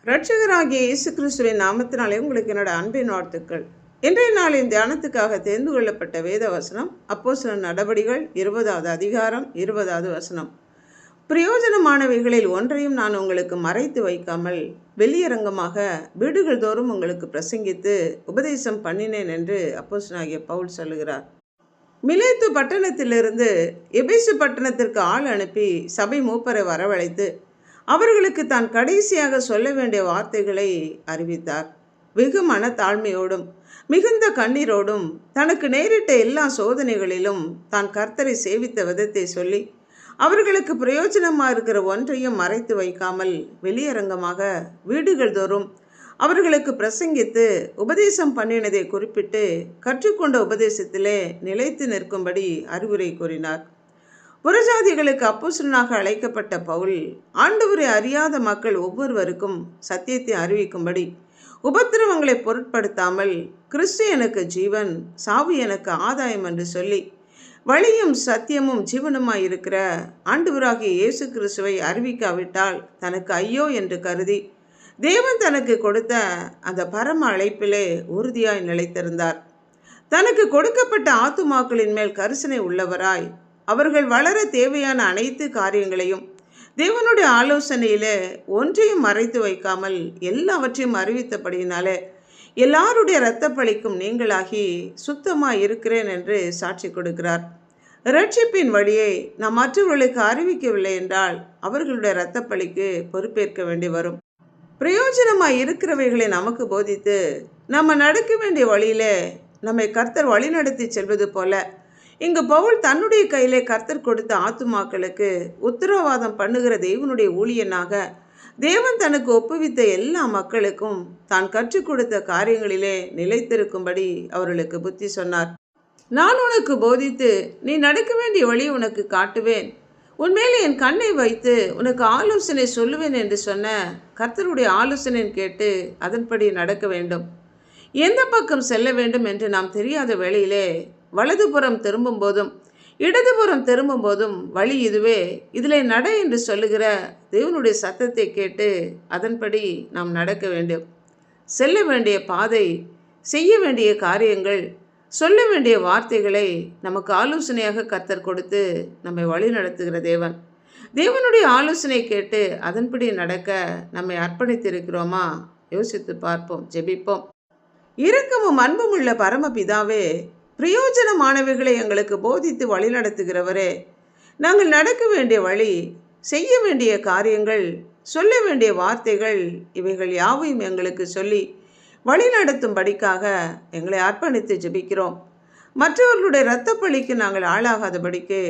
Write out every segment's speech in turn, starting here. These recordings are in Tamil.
இரட்சகராகிய இயேசு கிறிஸ்துவின் நாமத்தினாலே உங்களுக்கு என்னோட அன்பின் வாழ்த்துக்கள். இன்றைய நாளின் தியானத்துக்காக தேர்ந்து கொள்ளப்பட்ட வேத வசனம் அப்போஸ்தலர் நடபடிகள் 20வது அதிகாரம் 20வது வசனம். பிரயோஜனமானவைகளில் ஒன்றையும் நான் உங்களுக்கு மறைத்து வைக்காமல் வெளியரங்கமாக வீடுகள் தோறும் உங்களுக்கு பிரசங்கித்து உபதேசம் பண்ணினேன் என்று அப்போஸ்தலனாகிய பவுல் சொல்லுகிறார். மிலேத்து பட்டணத்திலிருந்து எபேசு பட்டணத்திற்கு ஆள் அனுப்பி சபை மூப்பரை வரவழைத்து அவர்களுக்கு தான் கடைசியாக சொல்ல வேண்டிய வார்த்தைகளை அறிவித்தார். வெகு மனத்தாழ்மையோடும் மிகுந்த கண்ணீரோடும் தனக்கு நேரிட்ட எல்லா சோதனைகளிலும் தான் கர்த்தரை சேவித்த விதத்தை சொல்லி அவர்களுக்கு பிரயோஜனமாக இருக்கிற ஒன்றையும் மறைத்து வைக்காமல் வெளியரங்கமாக வீடுகள் தோறும் அவர்களுக்கு பிரசங்கித்து உபதேசம் பண்ணினதை குறிப்பிட்டு கற்றுக்கொண்ட உபதேசத்திலே நிலைத்து நிற்கும்படி அறிவுரை கூறினார். புறஜாதிகளுக்கு அப்போஸ்தலனாக அழைக்கப்பட்ட பவுல் ஆண்டவரை அறியாத மக்கள் ஒவ்வொருவருக்கும் சத்தியத்தை அறிவிக்கும்படி உபத்திரவங்களை பொருட்படுத்தாமல் கிறிஸ்து எனக்கு ஜீவன், சாவு எனக்கு ஆதாயம் என்று சொல்லி வழியும் சத்தியமும் ஜீவனுமாய் இருக்கிற ஆண்டவராகிய இயேசு கிறிஸ்துவை அறிவிக்காவிட்டால் தனக்கு ஐயோ என்று கருதி தேவன் தனக்கு கொடுத்த அந்த பரம அழைப்பிலே உறுதியாய் நிலைத்திருந்தார். தனக்கு கொடுக்கப்பட்ட ஆத்துமாக்களின் மேல் கரிசனை உள்ளவராய் அவர்கள் வளர தேவையான அனைத்து காரியங்களையும் தேவனுடைய ஆலோசனையிலே ஒன்றையும் மறைத்து வைக்காமல் எல்லாவற்றையும் அறிவித்தபடியினாலே எல்லாருடைய இரத்த பழிக்கும் நீங்களாகி சுத்தமாக இருக்கிறேன் என்று சாட்சி கொடுக்கிறார். இரட்சிப்பின் வழியை நாம் மற்றவர்களுக்கு அறிவிக்கவில்லை என்றால் அவர்களுடைய இரத்த பழிக்கு பொறுப்பேற்க வேண்டி வரும். பிரயோஜனமாக இருக்கிறவைகளை நமக்கு போதித்து நம்ம நடக்க வேண்டிய வழியிலே நம்மை கர்த்தர் வழிநடத்தி செல்வது போல இங்கு பவுல் தன்னுடைய கையிலே கர்த்தர் கொடுத்த ஆத்துமாக்களுக்கு உத்தரவாதம் பண்ணுகிற தேவனுடைய ஊழியனாக தேவன் தனக்கு ஒப்புவித்த எல்லா மக்களுக்கும் தான் கற்றுக் கொடுத்த காரியங்களிலே நிலைத்திருக்கும்படி அவர்களுக்கு புத்தி சொன்னார். நான் உனக்கு போதித்து நீ நடக்க வேண்டிய வழி உனக்கு காட்டுவேன், உன்மேலே என் கண்ணை வைத்து உனக்கு ஆலோசனை சொல்லுவேன் என்று சொன்ன கர்த்தருடைய ஆலோசனை கேட்டு அதன்படி நடக்க வேண்டும். எந்த பக்கம் செல்ல வேண்டும் என்று நாம் தெரியாத வேளையிலே வலதுபுறம் திரும்பும் போதும் இடதுபுறம் திரும்பும் போதும் வழி இதுவே, இதில் நட என்று சொல்லுகிற தேவனுடைய சத்தத்தை கேட்டு அதன்படி நாம் நடக்க வேண்டும். செல்ல வேண்டிய பாதை, செய்ய வேண்டிய காரியங்கள், சொல்ல வேண்டிய வார்த்தைகளை நமக்கு ஆலோசனையாக கர்த்தர் கொடுத்து நம்மை வழி நடத்துகிற தேவன். தேவனுடைய ஆலோசனை கேட்டு அதன்படி நடக்க நம்மை அர்ப்பணித்திருக்கிறோமா? யோசித்து பார்ப்போம், ஜெபிப்போம். இரக்கமும் அன்பும் உள்ள பரமபிதாவே, பிரயோஜனமானவைகளை எங்களுக்கு போதித்து வழிநடத்துகிறவரே, நாங்கள் நடக்க வேண்டிய வழி, செய்ய வேண்டிய காரியங்கள், சொல்ல வேண்டிய வார்த்தைகள் இவைகள் யாவையும் எங்களுக்கு சொல்லி வழிநடத்தும்படிக்காக எங்களை அர்ப்பணித்து ஜெபிக்கிறோம். மற்றவர்களுடைய இரத்த பழிக்கு நாங்கள் ஆளாகாதபடிக்கு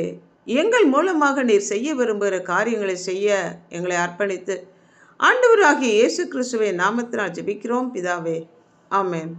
எங்கள் மூலமாக நீர் செய்ய விரும்புகிற காரியங்களை செய்ய எங்களை அர்ப்பணித்து ஆண்டவராகிய இயேசு கிறிஸ்துவின் நாமத்தினால் ஜெபிக்கிறோம் பிதாவே, ஆமென்.